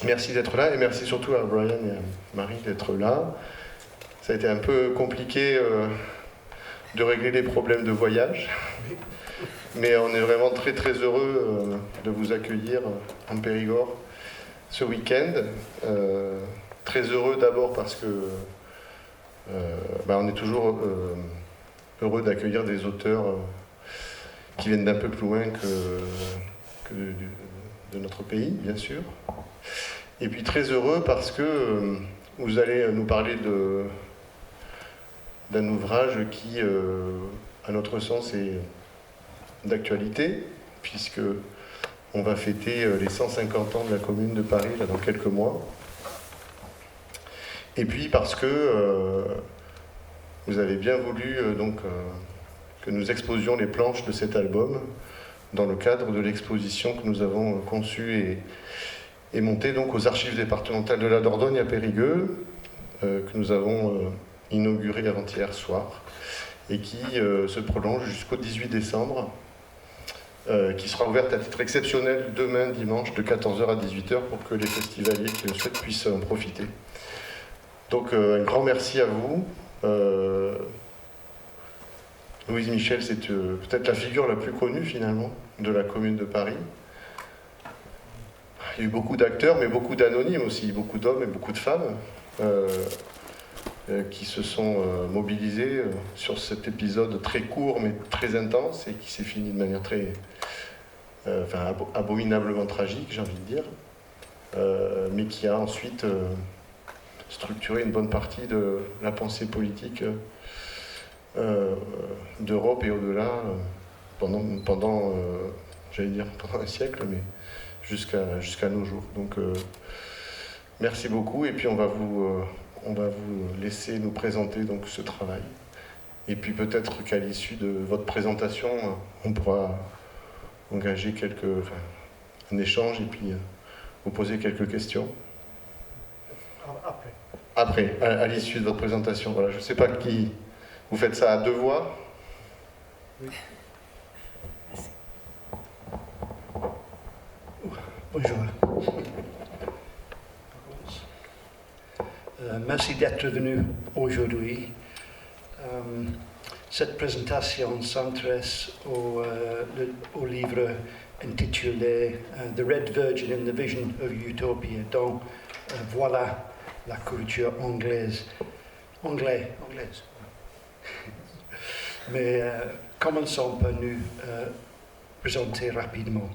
Merci d'être là et merci surtout à Brian et à Marie d'être là. Ça a été un peu compliqué de régler les problèmes de voyage, mais on est vraiment très très heureux de vous accueillir en Périgord ce week-end. Très heureux d'abord parce que on est toujours heureux d'accueillir des auteurs qui viennent d'un peu plus loin que de notre pays, bien sûr. Et puis très heureux parce que vous allez nous parler d'un ouvrage qui, à notre sens, est d'actualité, puisque on va fêter les 150 ans de la Commune de Paris là, dans quelques mois. Et puis parce que vous avez bien voulu que nous exposions les planches de cet album dans le cadre de l'exposition que nous avons conçue et montée donc aux archives départementales de la Dordogne à Périgueux, que nous avons inaugurée avant-hier soir, et qui se prolonge jusqu'au 18 décembre, qui sera ouverte à titre exceptionnel demain dimanche de 14h à 18h pour que les festivaliers qui le souhaitent puissent en profiter. Donc un grand merci à vous. Louise Michel, c'est peut-être la figure la plus connue finalement de la Commune de Paris. Il y a eu beaucoup d'acteurs, mais beaucoup d'anonymes aussi, beaucoup d'hommes et beaucoup de femmes qui se sont mobilisés sur cet épisode très court mais très intense et qui s'est fini de manière très abominablement tragique, j'ai envie de dire, mais qui a ensuite structuré une bonne partie de la pensée politique d'Europe et au-delà pendant un siècle, mais jusqu'à nos jours. Donc merci beaucoup et puis on va vous laisser nous présenter donc ce travail. Et puis peut-être qu'à l'issue de votre présentation, on pourra engager un échange et puis vous poser quelques questions. Après, à l'issue de votre présentation. Voilà, je ne sais pas qui... Vous faites ça à deux voix? Oui. Bonjour. Merci d'être venu aujourd'hui. Cette présentation s'intéresse au livre intitulé The Red Virgin and the Vision of Utopia, dont voilà la couverture anglaise. Mais commençons par nous présenter rapidement.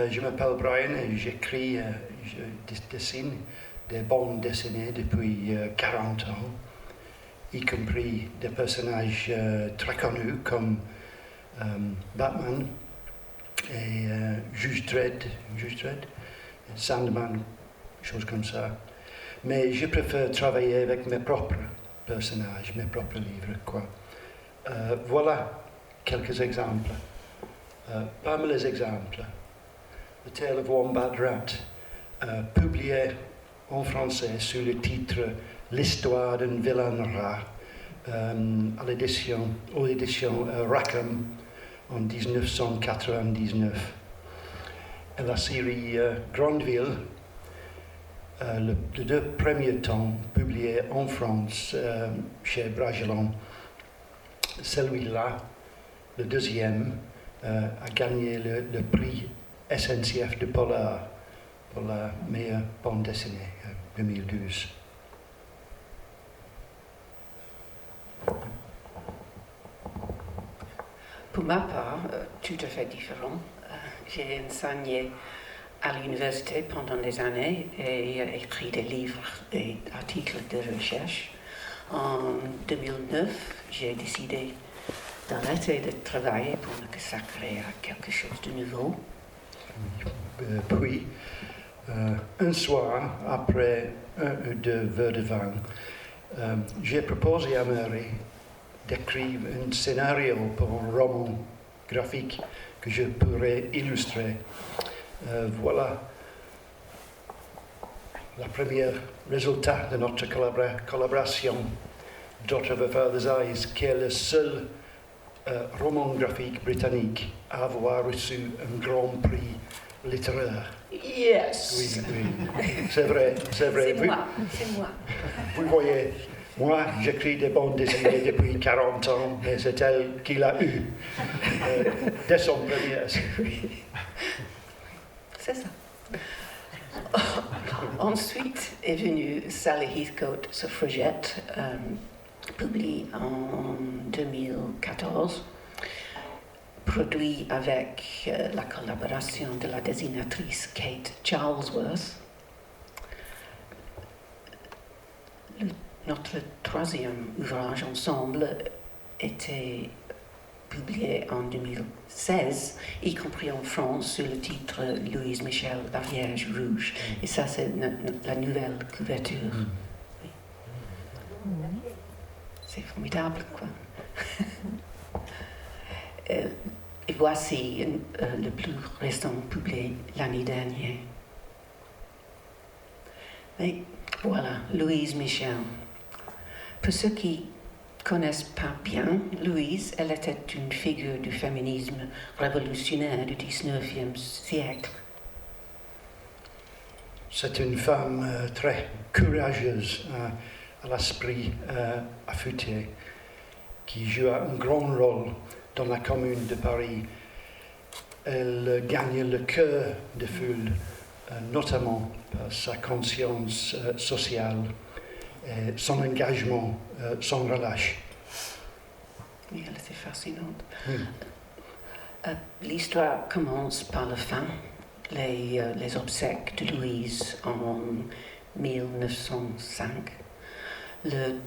Je m'appelle Brian et j'écris, je dessine des bandes dessinées depuis 40 ans, y compris des personnages très connus comme Batman et Juge Dredd, Sandman, choses comme ça. Mais je préfère travailler avec mes propres personnages, mes propres livres, quoi. Voilà quelques exemples. Parmi les exemples, The Tale of Wombat Rat, publié en français sous le titre L'histoire d'un vilain rat, aux éditions Rackham en 1999. Et la série Grandville, les deux premiers tomes publiés en France chez Bragelonne. Celui-là, le deuxième, a gagné le prix SNCF de Polar pour la meilleure bande dessinée 2012. Pour ma part, tout à fait différent. J'ai enseigné à l'université pendant des années et écrit des livres et articles de recherche. En 2009, j'ai décidé d'arrêter de travailler pour me consacrer à quelque chose de nouveau. Puis, un soir, après un ou deux verres de vin, j'ai proposé à Mary d'écrire un scénario pour un roman graphique que je pourrais illustrer. Voilà le premier résultat de notre collaboration, Daughter of a Father's Eyes, qui est le seul roman graphique britannique à avoir reçu un grand prix littéraire. Yes. Oui, c'est vrai, c'est vrai. C'est moi. Vous voyez, moi, j'écris des bandes dessinées depuis 40 ans, mais c'est elle qui l'a eu dès son premier essai. C'est ça. Ensuite est venue Sally Heathcote, Suffragette, publié en 2014, produit avec la collaboration de la dessinatrice Kate Charlesworth. Notre troisième ouvrage ensemble était publié en 2016, y compris en France, sous le titre Louise Michel, La Vierge Rouge. Et ça, c'est la nouvelle couverture. Oui. C'est formidable, quoi. Et voici le plus récent publié l'année dernière. Mais voilà, Louise Michel. Pour ceux qui connaissent pas bien Louise, elle était une figure du féminisme révolutionnaire du 19e siècle. C'est une femme très courageuse, à l'esprit affûté, qui joue un grand rôle dans la Commune de Paris. Elle gagne le cœur des foules, notamment par sa conscience sociale et son engagement sans relâche. Oui, elle était fascinante. L'histoire commence par la fin, les obsèques de Louise en 1905. Le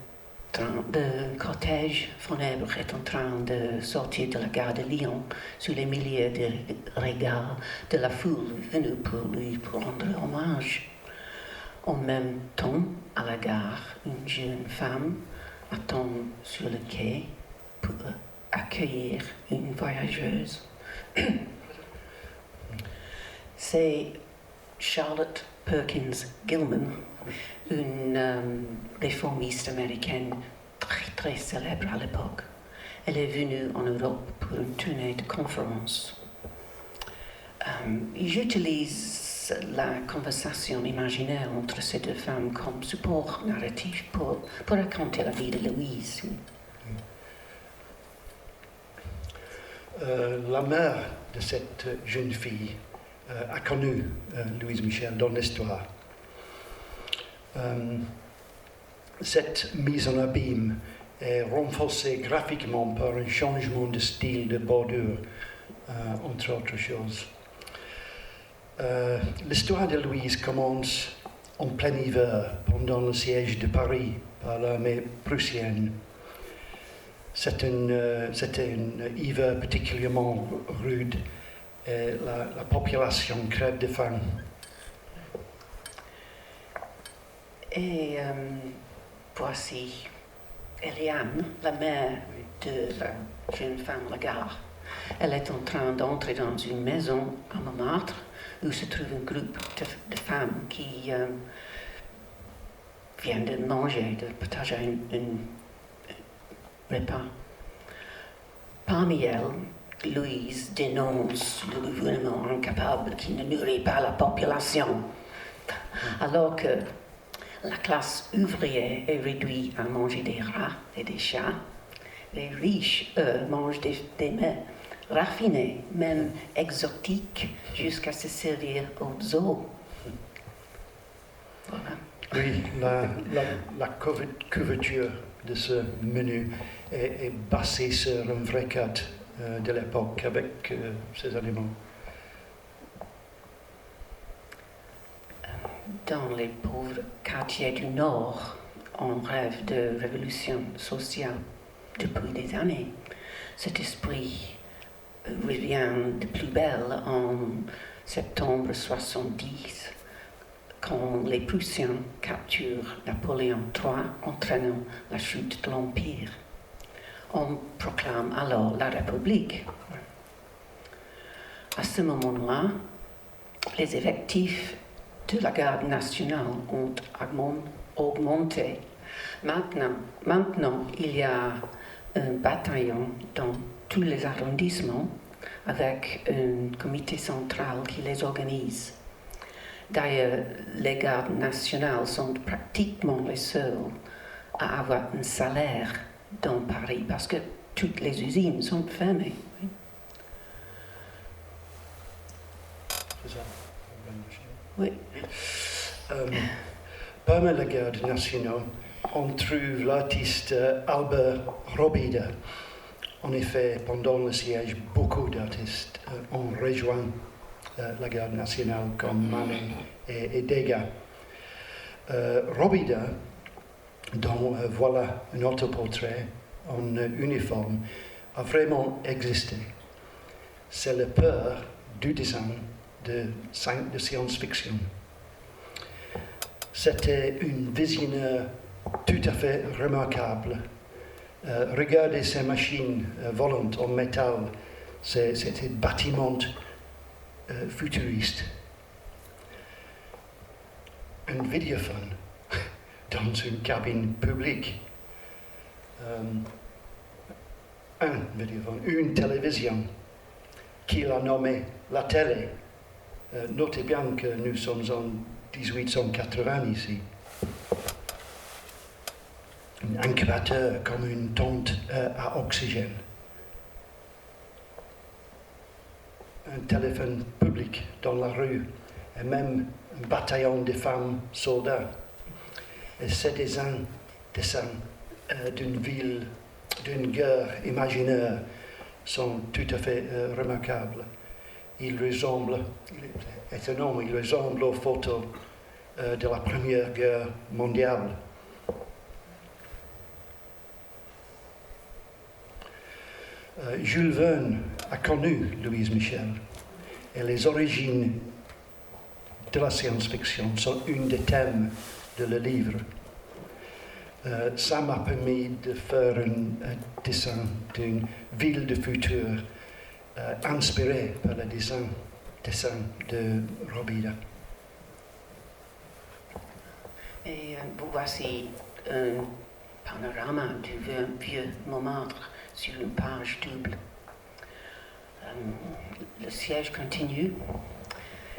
cortège funèbre est en train de sortir de la gare de Lyon sous les milliers de regards de la foule venue pour lui rendre hommage. En même temps, à la gare, une jeune femme attend sur le quai pour accueillir une voyageuse. C'est Charlotte Perkins Gilman, une réformiste américaine très célèbre à l'époque. Elle est venue en Europe pour une tournée de conférences. J'utilise la conversation imaginaire entre ces deux femmes comme support narratif pour raconter la vie de Louise. La mère de cette jeune fille a connu Louise Michel dans l'histoire. Cette mise en abîme est renforcée graphiquement par un changement de style de bordure, entre autres choses. L'histoire de Louise commence en plein hiver, pendant le siège de Paris par l'armée prussienne. C'était un hiver particulièrement rude et la population crève de faim. Et voici Eliane, la mère de la jeune femme à la gare. Elle est en train d'entrer dans une maison à Montmartre où se trouve un groupe de femmes qui viennent de manger, de partager un repas. Parmi elles, Louise dénonce le gouvernement incapable qui ne nourrit pas la population, alors que la classe ouvrière est réduite à manger des rats et des chats. Les riches, eux, mangent des mets raffinés, même exotiques, jusqu'à se servir aux zoo. Voilà. Oui, la couverture de ce menu est basée sur un vrai cadre de l'époque avec ces aliments. Dans les pauvres quartiers du Nord, on rêve de révolution sociale depuis des années. Cet esprit revient de plus belle en septembre 70, quand les Prussiens capturent Napoléon III, entraînant la chute de l'Empire. On proclame alors la République. À ce moment-là, les effectifs de la garde nationale ont augmenté. Maintenant, il y a un bataillon dans tous les arrondissements avec un comité central qui les organise. D'ailleurs, les gardes nationales sont pratiquement les seuls à avoir un salaire dans Paris parce que toutes les usines sont fermées. C'est ça. Oui. Parmi les gardes nationaux, on trouve l'artiste Albert Robida. En effet, pendant le siège, beaucoup d'artistes ont rejoint la garde nationale comme Manet et Degas. Robida, dont voilà un autoportrait en uniforme, a vraiment existé. C'est le père du dessin de science-fiction. C'était un visionneur tout à fait remarquable. Regardez ces machines volantes en métal, ces bâtiments futuristes. Un vidéophone dans une cabine publique. Un vidéophone, une télévision qu'il a nommée la télé. Notez bien que nous sommes en 1880 ici. Un incubateur comme une tente à oxygène. Un téléphone public dans la rue et même un bataillon de femmes soldats. Et ces dessins d'une ville, d'une guerre imaginaire sont tout à fait remarquables. Il ressemble aux photos de la Première Guerre mondiale. Jules Verne a connu Louise Michel et les origines de la science-fiction sont un des thèmes de le livre. Ça m'a permis de faire un dessin d'une ville de futur inspiré par le dessin de Robida. Et voici un panorama du vieux Montmartre sur une page double. Le siège continue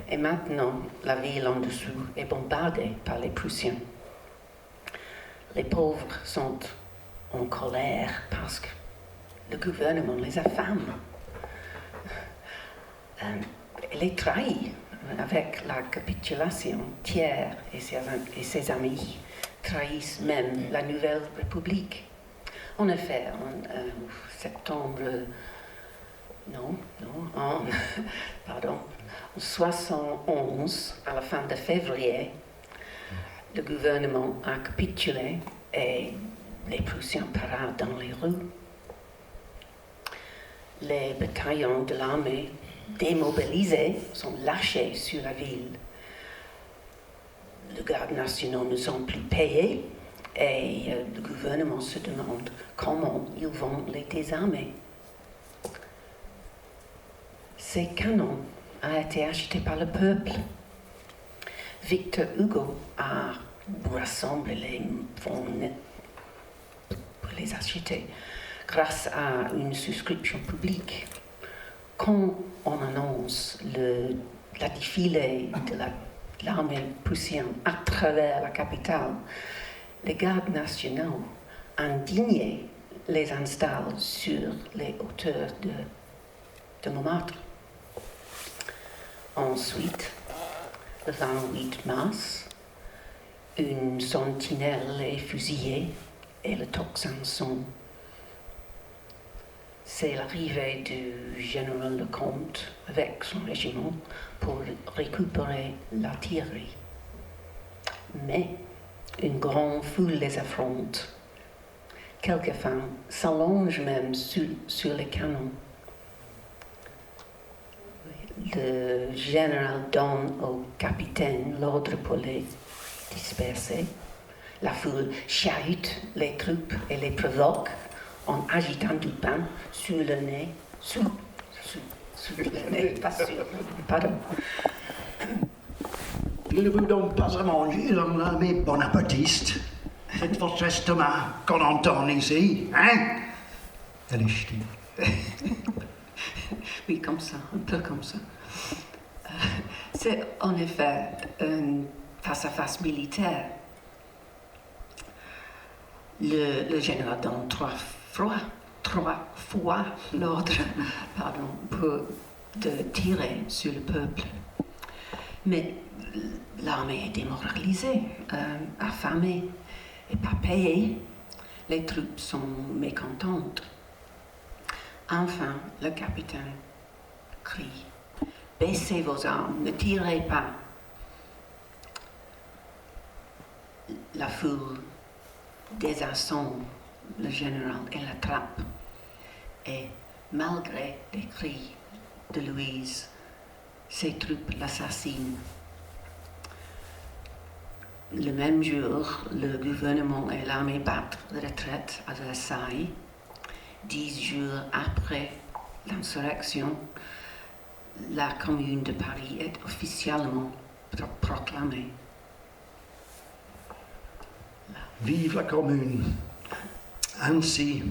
et maintenant la ville en dessous est bombardée par les Prussiens. Les pauvres sont en colère parce que le gouvernement les affame. Les trahit avec la capitulation. Thiers et ses amis trahissent même la Nouvelle République. En effet, en en 71, à la fin de février, le gouvernement a capitulé et les Prussiens paradent dans les rues. Les bataillons de l'armée démobilisés sont lâchés sur la ville. Les gardes nationaux ne sont plus payés et le gouvernement se demande comment ils vont les désarmer. Ces canons ont été achetés par le peuple. Victor Hugo a rassemblé les fonds pour les acheter grâce à une souscription publique. Quand on annonce la défilée de l'armée prussienne à travers la capitale, les gardes nationaux indignés les installent sur les hauteurs de Montmartre. Ensuite, le 28 mars, une sentinelle est fusillée et le tocsin sonne. C'est l'arrivée du général Lecomte avec son régiment pour récupérer l'artillerie. Mais une grande foule les affronte. Quelques femmes s'allongent même sur les canons. Le général donne au capitaine l'ordre pour les disperser. La foule chahute les troupes et les provoque en agitant du pain sur le nez, sous le nez, pas sur, pardon. Ne vous donne pas à manger dans l'armée bonapartiste. C'est votre estomac qu'on entend ici, hein? Elle est ch'ti. Oui, comme ça, un peu comme ça. C'est en effet un face-à-face militaire. Le général donne trois fois l'ordre de tirer sur le peuple. Mais l'armée est démoralisée, affamée et pas payée. Les troupes sont mécontentes. Enfin, le capitaine crie « Baissez vos armes, ne tirez pas !» La foule désassemble le général et l'attrape. Et malgré les cris de Louise, ses troupes l'assassinent. Le même jour, le gouvernement et l'armée battent retraite à Versailles. 10 jours après l'insurrection, la Commune de Paris est officiellement proclamée. Vive la Commune! Ainsi,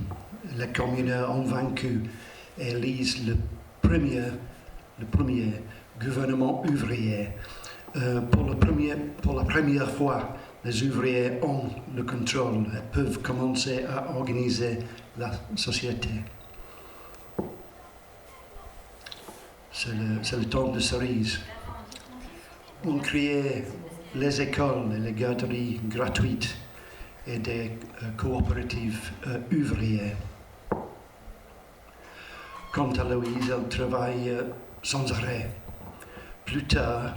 les communards ont vaincu et élisent le premier gouvernement ouvrier. Pour la première fois, les ouvriers ont le contrôle et peuvent commencer à organiser la société. C'est le temps de cerise. On créait les écoles et les garderies gratuites et des coopératives ouvrières. Quant à Louise, elle travaille sans arrêt. Plus tard,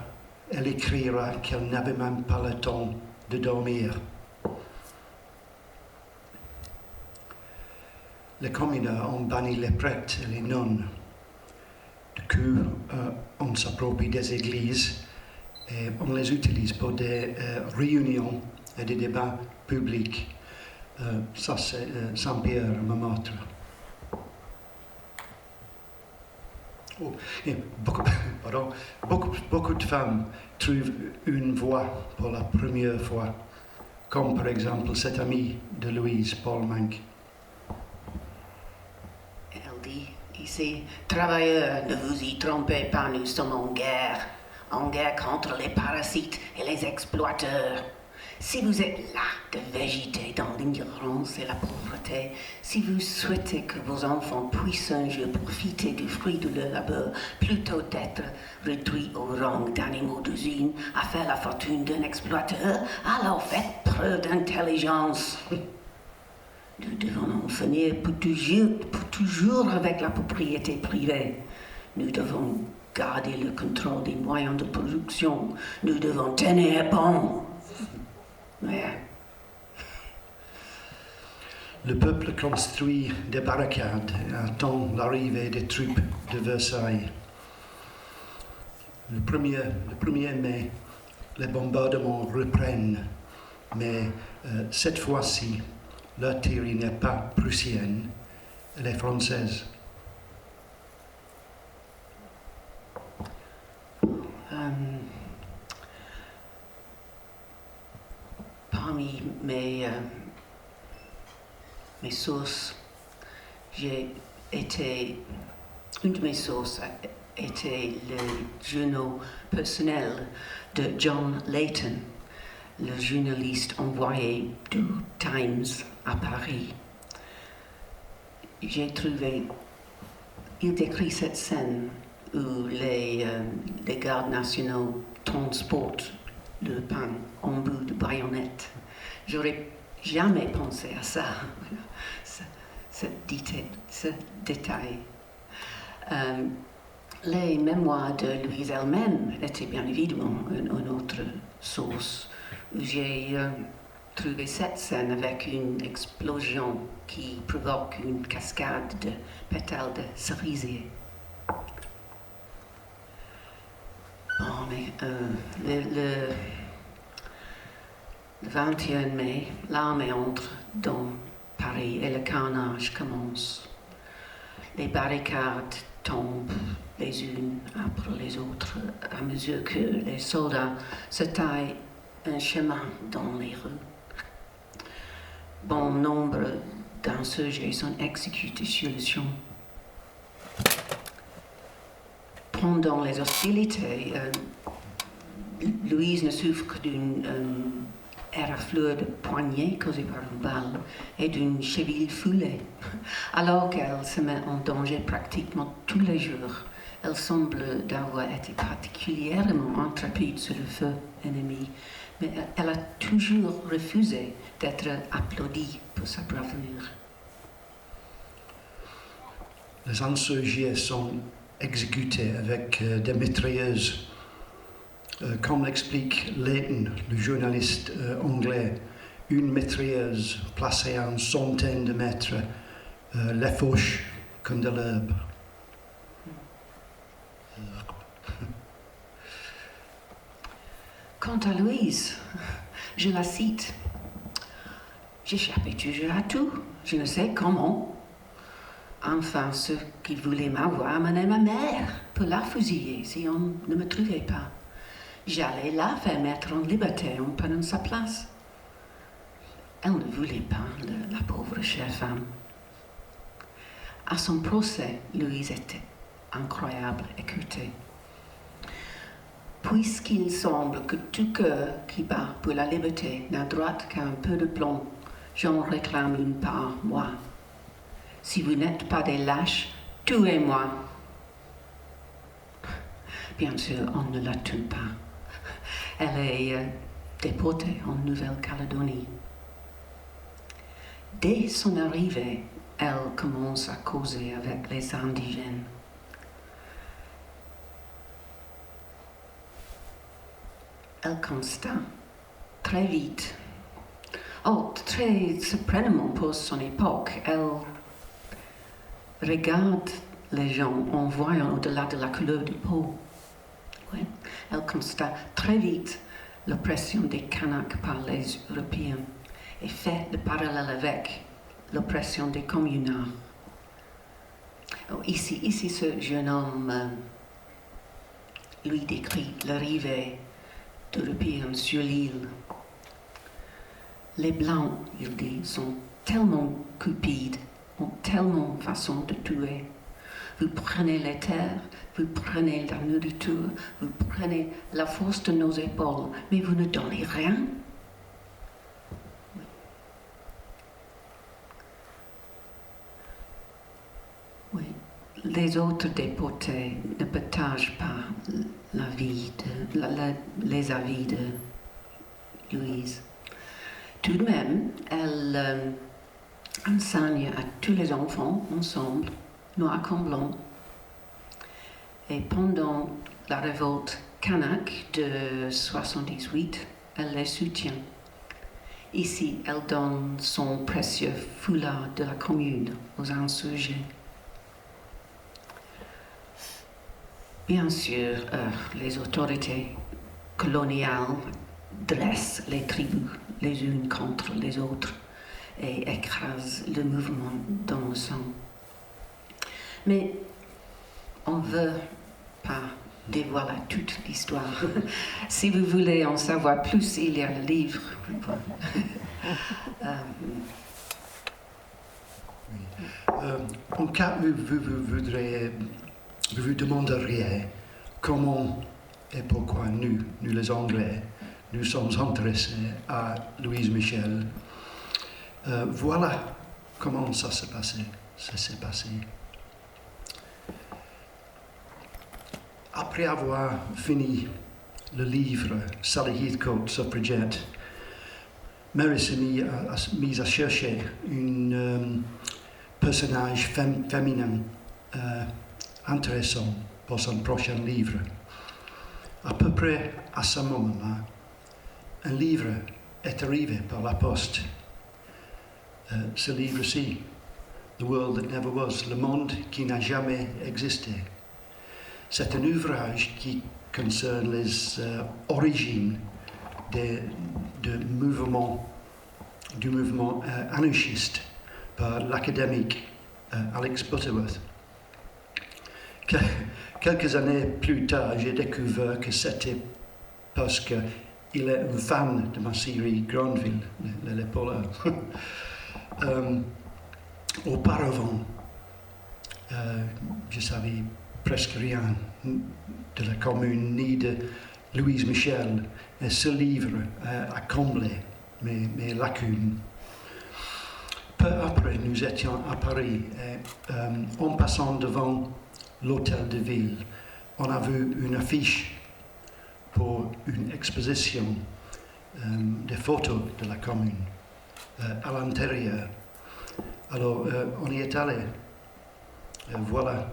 elle écrira qu'elle n'avait même pas le temps de dormir. Les communards ont banni les prêtres et les nonnes. Du coup, on s'approprie des églises et on les utilise pour des réunions et des débats publics. Ça, c'est Saint-Pierre Montmartre. Oh, et beaucoup de femmes trouvent une voix pour la première fois, comme par exemple cette amie de Louise, Paul Manque. Elle dit ici, travailleurs, ne vous y trompez pas, nous sommes en guerre contre les parasites et les exploiteurs. Si vous êtes là de végéter dans l'ignorance et la pauvreté, si vous souhaitez que vos enfants puissent un jour profiter du fruit de leur labeur, plutôt d'être réduits au rang d'animaux d'usine à faire la fortune d'un exploiteur, alors faites preuve d'intelligence. Nous devons en finir pour toujours avec la propriété privée. Nous devons garder le contrôle des moyens de production. Nous devons tenir bon. Ouais. Le peuple construit des barricades et attend l'arrivée des troupes de Versailles. Le 1er mai, les bombardements reprennent, mais cette fois-ci, l'artillerie n'est pas prussienne, elle est française. Parmi mes sources, une de mes sources était le journal personnel de John Layton, le journaliste envoyé du Times à Paris. Il décrit cette scène où les gardes nationaux transportent le pain en bout de baïonnette. J'aurais jamais pensé à ça, ce détail. Les mémoires de Louise elle-même étaient bien évidemment une autre source. J'ai trouvé cette scène avec une explosion qui provoque une cascade de pétales de cerisier. Bon, mais le 21 mai, l'armée entre dans Paris et le carnage commence. Les barricades tombent les unes après les autres à mesure que les soldats se taillent un chemin dans les rues. Bon nombre d'insurgés sont exécutés sur le champ. pendant les hostilités, Louise ne souffre que d'une éraflure de poignet causée par une balle et d'une cheville foulée. Alors qu'elle se met en danger pratiquement tous les jours, elle semble d'avoir été particulièrement intrépide sur le feu ennemi, mais elle a toujours refusé d'être applaudie pour sa bravoure. Les insurgés sont exécutés avec des mitrailleuses. Comme l'explique Leighton, le journaliste anglais, une mitrailleuse placée à une centaine de mètres les fauche comme de l'herbe. Quant à Louise, je la cite. J'échappais toujours à tout, je ne sais comment. Enfin, ceux qui voulaient m'avoir amenaient ma mère pour la fusiller si on ne me trouvait pas. J'allais la faire mettre en liberté en prenant sa place. Elle ne voulait pas, la pauvre chère femme. À son procès, Louise était incroyable, écoutez. Puisqu'il semble que tout cœur qui bat pour la liberté n'a droit qu'à un peu de plomb, j'en réclame une part, moi. Si vous n'êtes pas des lâches, tuez-moi. Bien sûr, on ne la tue pas. Elle est déportée en Nouvelle-Calédonie. Dès son arrivée, elle commence à causer avec les indigènes. Elle constate très vite, très surprenamment pour son époque, elle regarde les gens en voyant au-delà de la couleur de peau. Oui. Elle constate très vite l'oppression des Kanaks par les Européens et fait le parallèle avec l'oppression des communards. Ici, ce jeune homme lui décrit l'arrivée d'Européens sur l'île. Les Blancs, il dit, sont tellement cupides, ont tellement façon de tuer. Vous prenez les terres, vous prenez la nourriture, vous prenez la force de nos épaules, mais vous ne donnez rien. Oui. Les autres déportés ne partagent pas les avis de Louise. Tout de même, elle enseigne à tous les enfants ensemble, noir comme blanc. Et pendant la révolte kanak de 78, elle les soutient. Ici, elle donne son précieux foulard de la commune aux insurgés. Bien sûr, les autorités coloniales dressent les tribus les unes contre les autres et écrasent le mouvement dans le sang. Mais on ne veut pas dévoiler toute l'histoire. Si vous voulez en savoir plus, il y a le livre. En cas où vous vous demanderiez comment et pourquoi nous les Anglais, nous sommes intéressés à Louise Michel. Voilà comment ça s'est passé. Après avoir fini le livre Sally Heathcote, Suffragette, Mary s'est mise à chercher un personnage féminin intéressant pour son prochain livre. À peu près à ce moment-là, un livre est arrivé par la poste. Ce livre-ci, The World That Never Was, Le Monde qui n'a jamais existé. C'est un ouvrage qui concerne les origines du mouvement anarchiste par l'académique Alex Butterworth. Quelques années plus tard, j'ai découvert que c'était parce qu'il est un fan de ma série Grandville, les polars. Auparavant, je savais presque rien de la commune ni de Louise Michel. Et ce livre a comblé mes lacunes. Peu après, nous étions à Paris et en passant devant l'hôtel de ville, on a vu une affiche pour une exposition des photos de la commune à l'intérieur. Alors, on y est allé. Voilà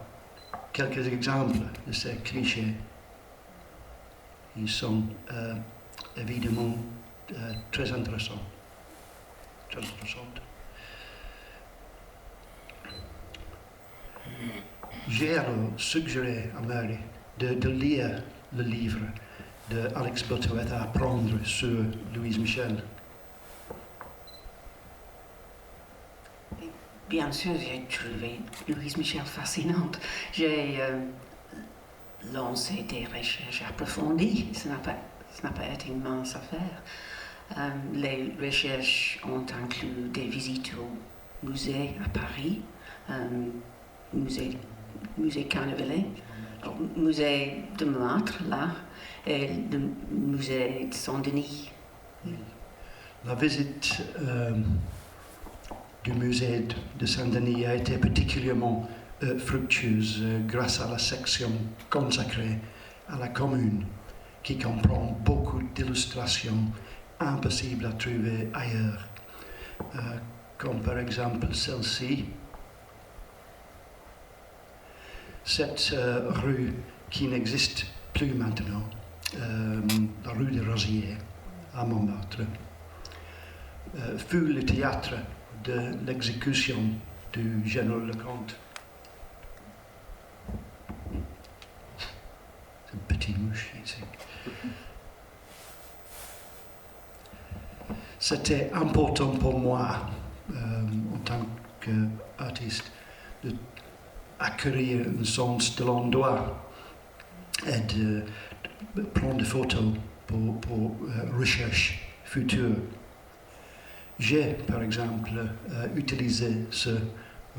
quelques exemples de ces clichés. Ils sont évidemment très intéressants. Très intéressants. J'ai alors suggéré à Mary de lire le livre de Alex Botterworth à apprendre sur Louise Michel. Bien sûr, j'ai trouvé Louise Michel fascinante. J'ai lancé des recherches approfondies. Ce n'a pas été une mince affaire. Les recherches ont inclus des visites au musée à Paris, musée Carnavalet, musée de Montmartre, là, et le musée de Saint-Denis. La visite du musée de Saint-Denis a été particulièrement fructueuse grâce à la section consacrée à la commune, qui comprend beaucoup d'illustrations impossibles à trouver ailleurs, comme par exemple celle-ci. Cette rue qui n'existe plus maintenant, la rue des Rosiers à Montmartre, fut le théâtre de l'exécution du général Lecomte. C'est une petite mouche ici. C'était important pour moi, en tant qu'artiste, d'acquérir un sens de l'endroit et de prendre des photos pour recherche future. J'ai, par exemple, utilisé ce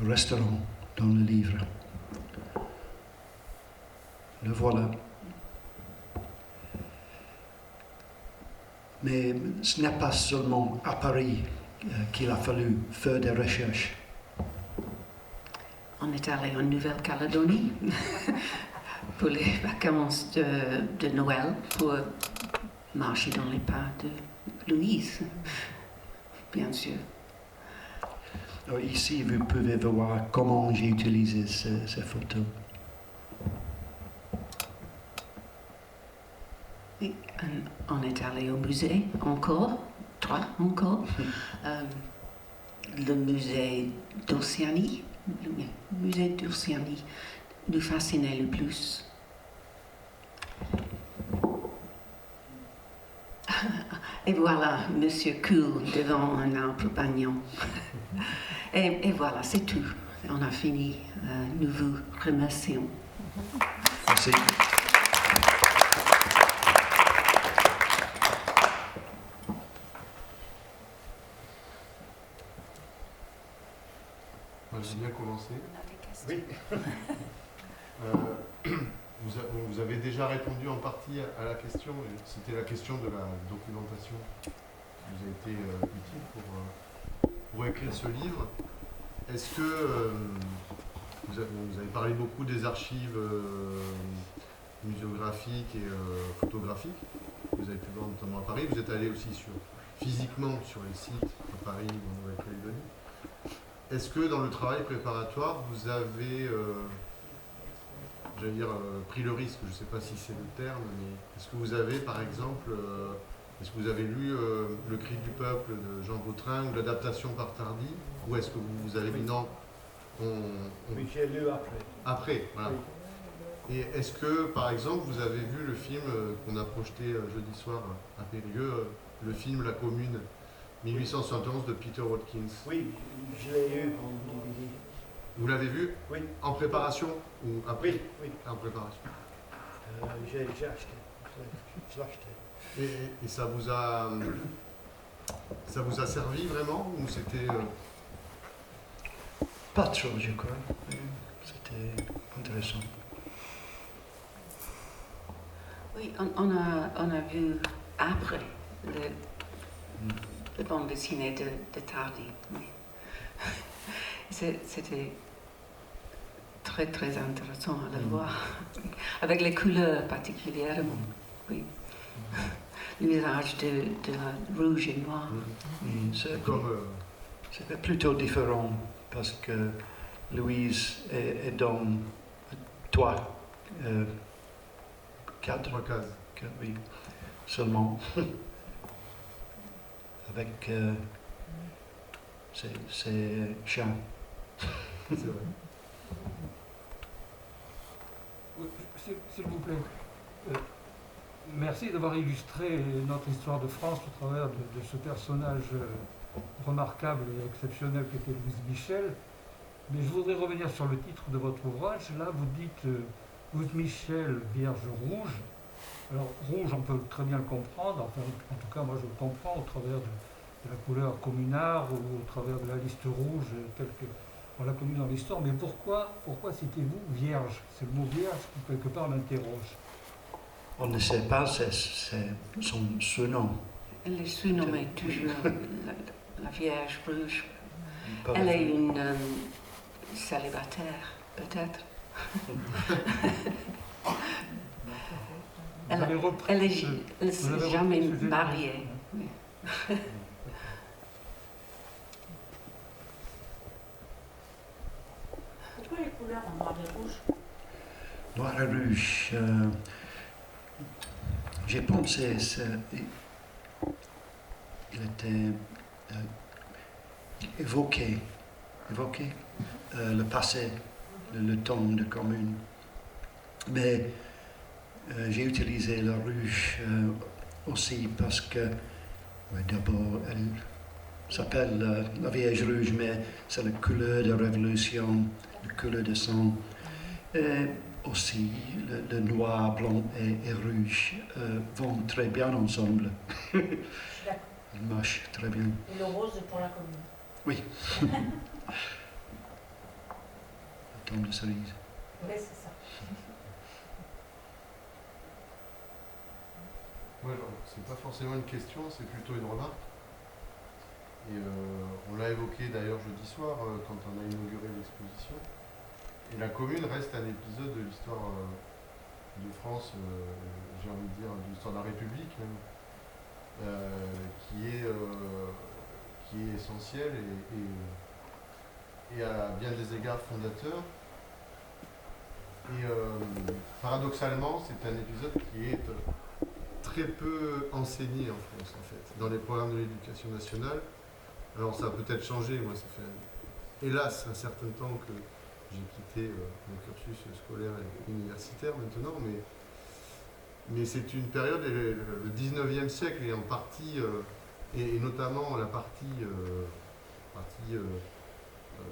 restaurant dans le livre. Le voilà. Mais ce n'est pas seulement à Paris qu'il a fallu faire des recherches. On est allé en Nouvelle-Calédonie pour les vacances de Noël, pour marcher dans les pas de Louise, bien sûr. Alors ici, vous pouvez voir comment j'ai utilisé ces photos. Oui, on est allé au musée encore, 3 encore, le musée d'Océanie. Le musée d'Océanie nous fascinait le plus. Et voilà, Monsieur Cool devant un arbre banyan. Et voilà, c'est tout. On a fini. Nous vous remercions. Merci. J'ai bien commencé. Oui. Vous avez déjà répondu en partie à la question. C'était la question de la documentation qui vous a été utile pour écrire ce livre. Est-ce que vous avez parlé beaucoup des archives muséographiques et photographiques que vous avez pu voir notamment à Paris. Vous êtes allé aussi physiquement sur les sites à Paris ou en Nouvelle-Calédonie. Est-ce que dans le travail préparatoire, vous avez, pris le risque, je ne sais pas si c'est le terme, mais est-ce que vous avez, par exemple, est-ce que vous avez lu Le Cri du Peuple de Jean Vautrin ou l'adaptation par Tardy, ou est-ce que vous avez dit non Oui, j'ai lu après. Après, voilà. Oui. Et est-ce que, par exemple, vous avez vu le film qu'on a projeté jeudi soir à Périgueux, le film La Commune 1871 de Peter Watkins? Oui, je l'ai eu en DVD. Vous l'avez vu? Oui. En préparation ou après? Oui, oui. En préparation. J'ai acheté. Je l'ai acheté. Et ça vous a servi vraiment ou c'était Pas trop, je crois. C'était intéressant. Oui, on a vu après le bande dessinée de Tardy. Oui. C'était très très intéressant à le voir, avec les couleurs particulièrement. Oui. L'usage de la rouge et noir. C'est plutôt différent parce que Louise est dans trois, quatre, oui, seulement, avec ses chiens. C'est vrai. Oui, s'il vous plaît, merci d'avoir illustré notre histoire de France au travers de ce personnage remarquable et exceptionnel qu'était Louise Michel. Mais je voudrais revenir sur le titre de votre ouvrage. Là, vous dites Louise Michel, Vierge rouge. Alors, rouge, on peut très bien le comprendre. Enfin, en tout cas, moi, je le comprends au travers de la couleur communard ou au travers de la liste rouge telle qu'on l'a connue dans l'histoire. Mais pourquoi citez-vous Vierge? C'est le mot Vierge qui, quelque part, m'interroge. On ne sait pas, c'est son surnom. Elle est surnommée toujours la Vierge rouge. Elle est une célibataire, peut-être. Elle ne s'est jamais mariée. Oui. Pourquoi les couleurs en noir et rouge? Noir et rouge. J'ai pensé, il était évoqué le passé, le temps de commune. Mais j'ai utilisé le rouge aussi parce que, d'abord, elle s'appelle la Vierge rouge, mais c'est la couleur de révolution, la couleur de sang. Et aussi, le noir, blanc et rouge vont très bien ensemble. Ils marchent très bien. Et le rose est pour la commune. Oui. La tombe de cerise. Oui, c'est ça. Ouais, c'est pas forcément une question, c'est plutôt une remarque. Et on l'a évoqué d'ailleurs jeudi soir quand on a inauguré l'exposition. Et la commune reste un épisode de l'histoire de France, j'ai envie de dire, de l'histoire de la République même, qui est essentiel et à bien des égards fondateur. Et paradoxalement, c'est un épisode qui est très peu enseigné en France, en fait, dans les programmes de l'éducation nationale. Alors ça a peut-être changé, moi ça fait hélas un certain temps que j'ai quitté mon cursus scolaire et universitaire maintenant, mais c'est une période, le 19e siècle est en partie, et notamment la partie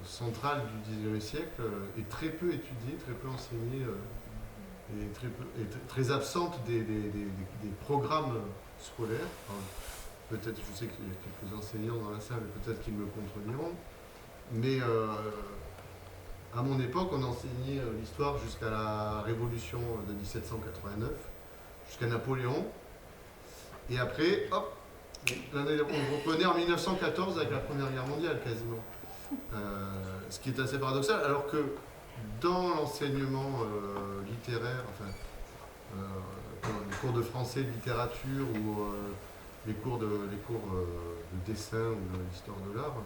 centrale du 19e siècle est très peu étudiée, très peu enseignée et très absente des programmes scolaires. Enfin, peut-être, je sais qu'il y a quelques enseignants dans la salle, peut-être qu'ils me contrediront, mais à mon époque, on enseignait l'histoire jusqu'à la Révolution de 1789, jusqu'à Napoléon, et après, hop, on reprenait en 1914 avec la Première Guerre mondiale quasiment. Ce qui est assez paradoxal, alors que dans l'enseignement littéraire, enfin, les cours de français, de littérature ou les cours de dessin ou de l'histoire de l'art,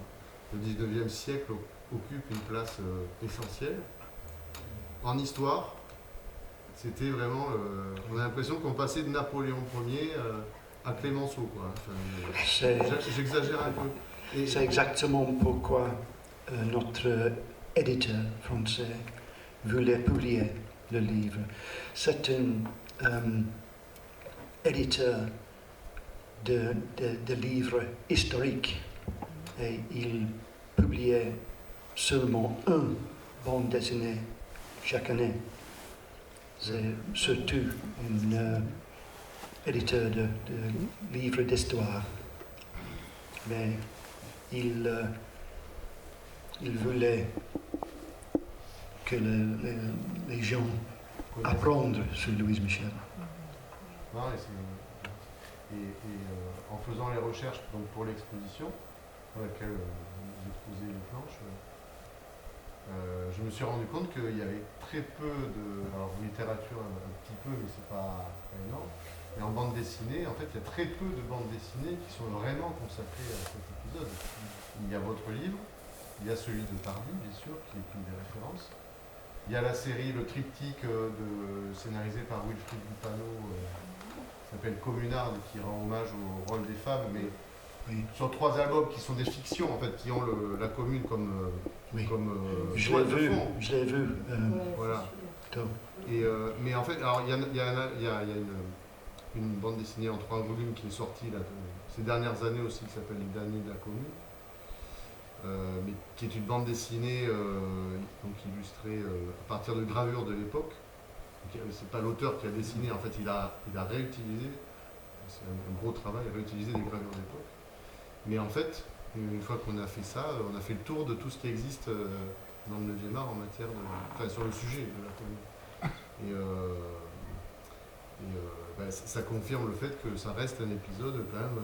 le 19e siècle occupe une place essentielle. En histoire, c'était vraiment... on a l'impression qu'on passait de Napoléon Ier à Clémenceau, quoi. Enfin, j'exagère un peu. C'est exactement pourquoi notre éditeur français voulait publier le livre. C'est un éditeur de livres historiques et il publiait seulement un bande dessinée chaque année. C'est surtout un éditeur de livres d'histoire. Mais il voulait que les gens apprennent sur Louise Michel. Non, en faisant les recherches donc, pour l'exposition, dans laquelle vous exposez les planches, je me suis rendu compte qu'il y avait très peu de... Alors, littérature un petit peu, mais c'est pas énorme. Mais en bande dessinée, en fait, il y a très peu de bandes dessinées qui sont vraiment consacrées à cet épisode. Il y a votre livre, il y a celui de Tardy, bien sûr, qui est une des références. Il y a la série, le triptyque scénarisé par Wilfried Lupano, qui s'appelle Communard, qui rend hommage au rôle des femmes, mais sur 3 albums qui sont des fictions, en fait, qui ont la commune comme, je toile de l'ai vu, fond. je l'ai vu. Voilà. Et, mais en fait, alors il y a une bande dessinée en 3 volumes qui est sortie là, ces dernières années aussi, qui s'appelle Les Damnés de la commune. Mais qui est une bande dessinée donc illustrée à partir de gravures de l'époque. C'est pas l'auteur qui a dessiné, en fait il a réutilisé, c'est un gros travail, réutilisé des gravures d'époque. Mais en fait, une fois qu'on a fait ça, on a fait le tour de tout ce qui existe dans le 9e art en matière de... Enfin, sur le sujet de la commune. Ça confirme le fait que ça reste un épisode quand même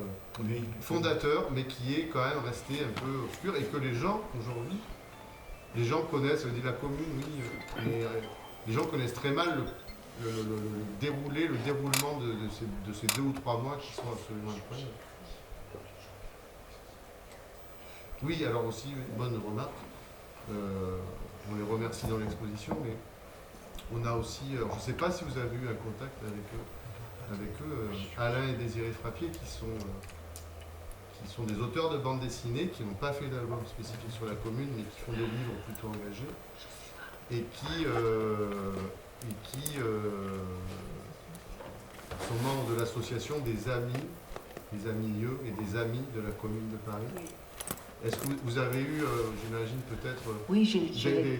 fondateur, mais qui est quand même resté un peu obscur et que les gens aujourd'hui, les gens connaissent, je dis la commune, oui, mais les gens connaissent très mal le déroulement de ces 2 ou 3 mois qui sont absolument incroyables. Oui, alors aussi, une bonne remarque, on les remercie dans l'exposition, mais on a aussi, je ne sais pas si vous avez eu un contact avec eux, Alain et Désiré Frappier, qui sont des auteurs de bande dessinée, qui n'ont pas fait d'album spécifique sur la commune, mais qui font des livres plutôt engagés, et qui sont membres de l'association des amis lieux et des amis de la commune de Paris. Est-ce que vous avez eu, j'imagine peut-être,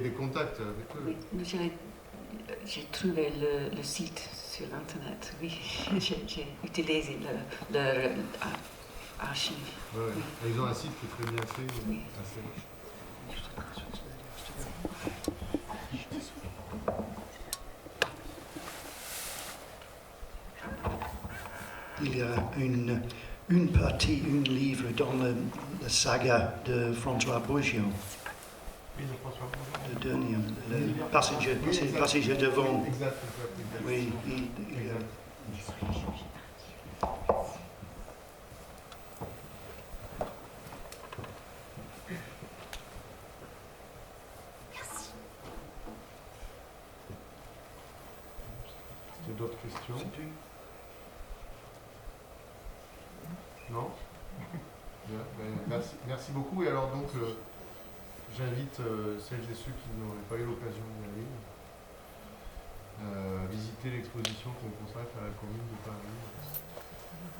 des contacts avec eux? Oui, j'ai trouvé le site sur Internet, oui. J'ai utilisé leur archive. Ouais. Oui. Ils ont un site qui est très bien fait, Oui. assez riche. Il y a une partie, un livre dans la saga de François Bourgeon, le dernier, le passager devant. Exact. Oui, Est-ce qu'il y a d'autres questions? Non? Bien, merci beaucoup. Et alors donc, j'invite celles et ceux qui n'auraient pas eu l'occasion d'y aller à visiter l'exposition qu'on consacre à la commune de Paris,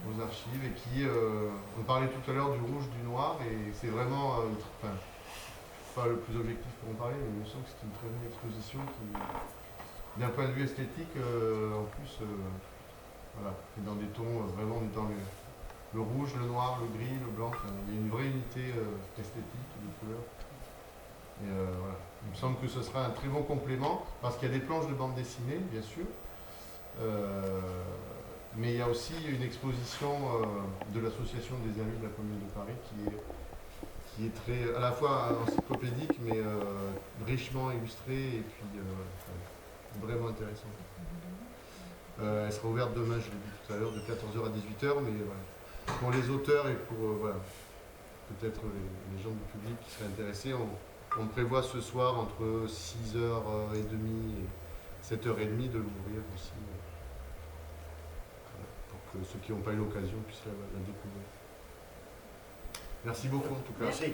aux archives, et qui, on parlait tout à l'heure du rouge, du noir, et c'est vraiment, pas le plus objectif pour en parler, mais il me semble que c'est une très bonne exposition qui, d'un point de vue esthétique, en plus, voilà, est dans des tons, vraiment dans le rouge, le noir, le gris, le blanc, il y a une vraie unité esthétique de couleurs. Et voilà. Il me semble que ce sera un très bon complément, parce qu'il y a des planches de bande dessinée, bien sûr, mais il y a aussi une exposition de l'association des amis de la commune de Paris qui est très, à la fois encyclopédique, mais richement illustrée et puis vraiment intéressante. Elle sera ouverte demain, je l'ai dit tout à l'heure, de 14h à 18h, mais voilà. Pour les auteurs et pour voilà, peut-être les gens du public qui seraient intéressés, on prévoit ce soir entre 6h30 et 7h30 de l'ouvrir aussi, voilà, pour que ceux qui n'ont pas eu l'occasion puissent la découvrir. Merci beaucoup en tout cas. merci.